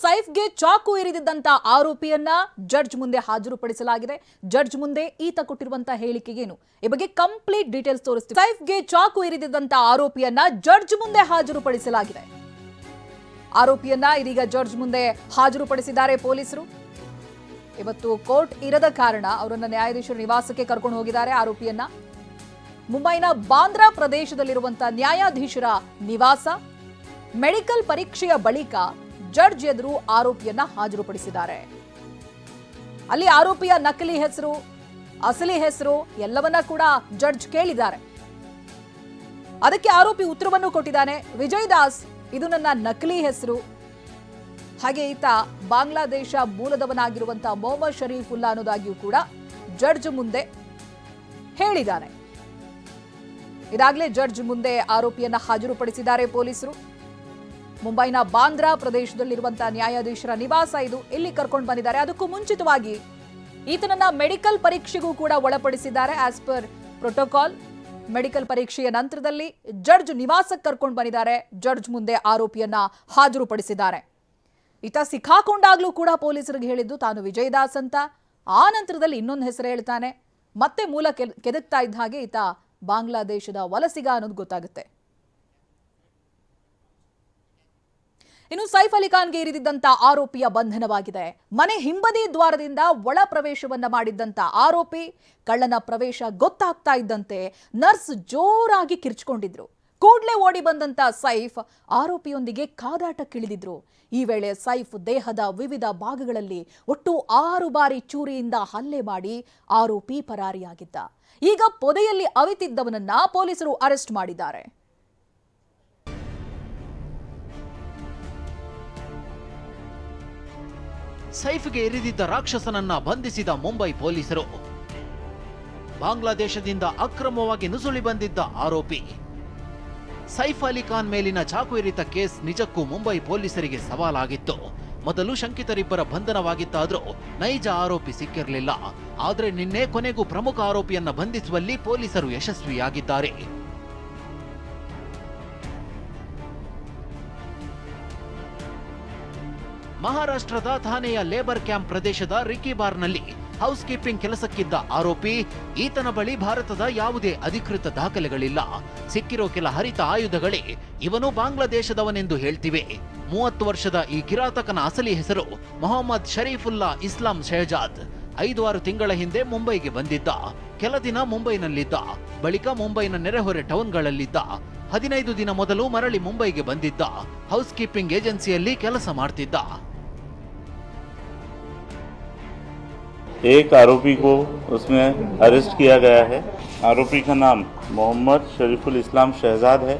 ಸೈಫ್ಗೆ ಚಾಕು ಇರಿದಿದ್ದಂತ ಆರೋಪಿಯನ್ನ ಜಡ್ಜ್ ಮುಂದೆ ಹಾಜರುಪಡಿಸಲಾಗಿದೆ. ಜಡ್ಜ್ ಮುಂದೆ ಈತ ಕೊಟ್ಟಿರುವಂತಹ ಹೇಳಿಕೆಗೇನು ಈ ಬಗ್ಗೆ ಕಂಪ್ಲೀಟ್ ಡೀಟೇಲ್ಸ್ ತೋರಿಸ್ತೀವಿ. ಸೈಫ್ಗೆ ಚಾಕು ಇರಿದಿದ್ದಂತ ಆರೋಪಿಯನ್ನ ಜಡ್ಜ್ ಮುಂದೆ ಹಾಜರುಪಡಿಸಲಾಗಿದೆ. ಆರೋಪಿಯನ್ನ ಇದೀಗ ಜಡ್ಜ್ ಮುಂದೆ ಹಾಜರುಪಡಿಸಿದ್ದಾರೆ ಪೊಲೀಸರು. ಇವತ್ತು ಕೋರ್ಟ್ ಇರದ ಕಾರಣ ಅವರನ್ನ ನ್ಯಾಯಾಧೀಶರ ನಿವಾಸಕ್ಕೆ ಕರ್ಕೊಂಡು ಹೋಗಿದ್ದಾರೆ. ಆರೋಪಿಯನ್ನ ಮುಂಬೈನ ಬಾಂದ್ರಾ ಪ್ರದೇಶದಲ್ಲಿರುವಂತಹ ನ್ಯಾಯಾಧೀಶರ ನಿವಾಸ. ಮೆಡಿಕಲ್ ಪರೀಕ್ಷೆಯ ಬಳಿಕ ಜಡ್ಜ್ ಎದುರು ಆರೋಪಿಯನ್ನ ಹಾಜರುಪಡಿಸಿದ್ದಾರೆ. ಅಲ್ಲಿ ಆರೋಪಿಯ ನಕಲಿ ಹೆಸರು, ಅಸಲಿ ಹೆಸರು ಎಲ್ಲವನ್ನ ಕೂಡ ಜಡ್ಜ್ ಕೇಳಿದ್ದಾರೆ. ಅದಕ್ಕೆ ಆರೋಪಿ ಉತ್ತರವನ್ನು ಕೊಟ್ಟಿದ್ದಾನೆ. ವಿಜಯ್ ದಾಸ್ ಇದು ನನ್ನ ನಕಲಿ ಹೆಸರು, ಹಾಗೆ ಈತ ಬಾಂಗ್ಲಾದೇಶ ಮೂಲದವನಾಗಿರುವಂತಹ ಮೊಹಮ್ಮದ್ ಶರೀಫುಲ್ಲಾ ಅನ್ನೋದಾಗಿಯೂ ಕೂಡ ಜಡ್ಜ್ ಮುಂದೆ ಹೇಳಿದ್ದಾನೆ. ಇದಾಗಲೇ ಜಡ್ಜ್ ಮುಂದೆ ಆರೋಪಿಯನ್ನ ಹಾಜರುಪಡಿಸಿದ್ದಾರೆ ಪೊಲೀಸರು. ಮುಂಬೈನ ಬಾಂದ್ರಾ ಪ್ರದೇಶದಲ್ಲಿರುವಂತಹ ನ್ಯಾಯಾಧೀಶರ ನಿವಾಸ ಇದು. ಇಲ್ಲಿ ಕರ್ಕೊಂಡು ಬಂದಿದ್ದಾರೆ. ಅದಕ್ಕೂ ಮುಂಚಿತವಾಗಿ ಈತನನ್ನ ಮೆಡಿಕಲ್ ಪರೀಕ್ಷೆಗೂ ಕೂಡ ಒಳಪಡಿಸಿದ್ದಾರೆ. ಆಸ್ ಪರ್ ಪ್ರೋಟೋಕಾಲ್ ಮೆಡಿಕಲ್ ಪರೀಕ್ಷೆಯ ನಂತರದಲ್ಲಿ ಜಡ್ಜ್ ನಿವಾಸಕ್ಕೆ ಕರ್ಕೊಂಡು ಬಂದಿದ್ದಾರೆ. ಜಡ್ಜ್ ಮುಂದೆ ಆರೋಪಿಯನ್ನ ಹಾಜರುಪಡಿಸಿದ್ದಾರೆ. ಈತ ಸಿಕ್ಕಾಕೊಂಡಾಗ್ಲೂ ಕೂಡ ಪೊಲೀಸರಿಗೆ ಹೇಳಿದ್ದು ತಾನು ವಿಜಯ್ ದಾಸ್ ಅಂತ. ಆ ನಂತರದಲ್ಲಿ ಇನ್ನೊಂದು ಹೆಸರು ಹೇಳ್ತಾನೆ. ಮತ್ತೆ ಮೂಲ ಕೆದಕ್ತಾ ಇದ್ದ ಹಾಗೆ ಈತ ಬಾಂಗ್ಲಾದೇಶದ ವಲಸಿಗ ಅನ್ನೋದು ಗೊತ್ತಾಗುತ್ತೆ. ಇನ್ನು ಸೈಫ್ ಅಲಿ ಖಾನ್ಗೆ ಇರಿದಿದ್ದಂತ ಆರೋಪಿಯ ಬಂಧನವಾಗಿದೆ. ಮನೆ ಹಿಂಬದಿ ದ್ವಾರದಿಂದ ಒಳ ಪ್ರವೇಶವನ್ನ ಮಾಡಿದ್ದಂತ ಆರೋಪಿ ಕಳ್ಳನ ಪ್ರವೇಶ ಗೊತ್ತಾಗ್ತಾ ಇದ್ದಂತೆ ನರ್ಸ್ ಜೋರಾಗಿ ಕಿರ್ಚಿಕೊಂಡಿದ್ರು. ಕೂಡ್ಲೆ ಓಡಿ ಬಂದಂತ ಸೈಫ್ ಆರೋಪಿಯೊಂದಿಗೆ ಕಾದಾಟಕ್ಕಿಳಿದಿದ್ರು. ಈ ವೇಳೆ ಸೈಫ್ ದೇಹದ ವಿವಿಧ ಭಾಗಗಳಲ್ಲಿ ಒಟ್ಟು 6 ಬಾರಿ ಚೂರಿಯಿಂದ ಹಲ್ಲೆ ಮಾಡಿ ಆರೋಪಿ ಪರಾರಿಯಾಗಿದ್ದ. ಈಗ ಪೊದೆಯಲ್ಲಿ ಅವಿತಿದ್ದವನನ್ನ ಪೊಲೀಸರು ಅರೆಸ್ಟ್ ಮಾಡಿದ್ದಾರೆ. ಸೈಫ್ಗೆ ಇರಿದಿದ್ದ ರಾಕ್ಷಸನನ್ನ ಬಂಧಿಸಿದ ಮುಂಬೈ ಪೊಲೀಸರು. ಬಾಂಗ್ಲಾದೇಶದಿಂದ ಅಕ್ರಮವಾಗಿ ನುಸುಳಿ ಬಂದಿದ್ದ ಆರೋಪಿ ಸೈಫ್ ಅಲಿ ಖಾನ್ ಮೇಲಿನ ಚಾಕು ಇರಿತ ಕೇಸ್ ನಿಜಕ್ಕೂ ಮುಂಬೈ ಪೊಲೀಸರಿಗೆ ಸವಾಲಾಗಿತ್ತು. ಮೊದಲು ಶಂಕಿತರಿಬ್ಬರ ಬಂಧನವಾಗಿತ್ತಾದ್ರೂ ನೈಜ ಆರೋಪಿ ಸಿಕ್ಕಿರಲಿಲ್ಲ. ಆದರೆ ನಿನ್ನೆ ಕೊನೆಗೂ ಪ್ರಮುಖ ಆರೋಪಿಯನ್ನ ಬಂಧಿಸುವಲ್ಲಿ ಪೊಲೀಸರು ಯಶಸ್ವಿಯಾಗಿದ್ದಾರೆ. ಮಹಾರಾಷ್ಟ್ರದ ಥಾನೆಯ ಲೇಬರ್ ಕ್ಯಾಂಪ್ ಪ್ರದೇಶದ ರಿಕಿ ಬಾರ್ನಲ್ಲಿ ಹೌಸ್ ಕೀಪಿಂಗ್ ಕೆಲಸಕ್ಕಿದ್ದ ಆರೋಪಿ. ಈತನ ಬಳಿ ಭಾರತದ ಯಾವುದೇ ಅಧಿಕೃತ ದಾಖಲೆಗಳಿಲ್ಲ. ಸಿಕ್ಕಿರೋ ಕೆಲ ಹರಿತ ಆಯುಧಗಳೇ ಇವನು ಬಾಂಗ್ಲಾದೇಶದವನೆಂದು ಹೇಳ್ತಿವೆ. 30 ವರ್ಷದ ಈ ಕಿರಾತಕನ ಅಸಲಿ ಹೆಸರು ಮೊಹಮ್ಮದ್ ಶರೀಫುಲ್ಲಾ ಇಸ್ಲಾಂ ಶಹಜಾದ್. 5-6 ತಿಂಗಳ ಹಿಂದೆ ಮುಂಬೈಗೆ ಬಂದಿದ್ದ. ಕೆಲ ದಿನ ಮುಂಬೈನಲ್ಲಿದ್ದ. ಬಳಿಕ ಮುಂಬೈನ ನೆರೆಹೊರೆ ಟೌನ್ಗಳಲ್ಲಿದ್ದ. 15 ದಿನ ಮೊದಲು ಮರಳಿ ಮುಂಬೈಗೆ ಬಂದಿದ್ದ. ಹೌಸ್ ಕೀಪಿಂಗ್ ಏಜೆನ್ಸಿಯಲ್ಲಿ ಕೆಲಸ ಮಾಡ್ತಿದ್ದ. एक आरोपी को उसमें अरेस्ट किया गया है। आरोपी का नाम मोहम्मद शरीफुल इस्लाम शहजाद है।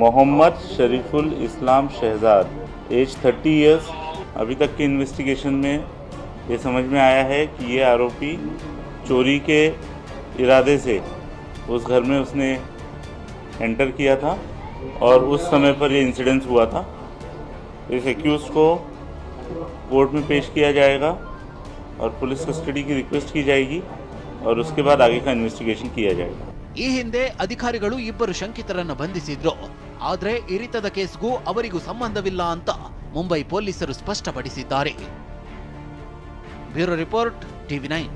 मोहम्मद शरीफुल इस्लाम शहजाद, एज 30 इयर्स। अभी तक के इन्वेस्टिगेशन में ये समझ में आया है कि ये आरोपी चोरी के इरादे से उस घर में उसने एंटर किया था और उस समय पर ये इंसिडेंस हुआ था। इस एक्यूज़ को कोर्ट में पेश किया जाएगा और पुलिस कस्टडी की रिक्वेस्ट की जाएगी और उसके बाद आगे का इन्वेस्टिगेशन किया जाएगा। ಈ ಹಿಂದೆ ಅಧಿಕಾರಿಗಳು ಇಬ್ಬರು ಶಂಕಿತರನ್ನ ಬಂಧಿಸಿದ್ರು. ಆದ್ರೆ ಇರಿತದ ಕೇಸ್ಗೂ ಅವರಿಗೂ ಸಂಬಂಧವಿಲ್ಲ ಅಂತ ಮುಂಬೈ ಪೊಲೀಸರು ಸ್ಪಷ್ಟಪಡಿಸಿದ್ದಾರೆ. Bureau report, TV9.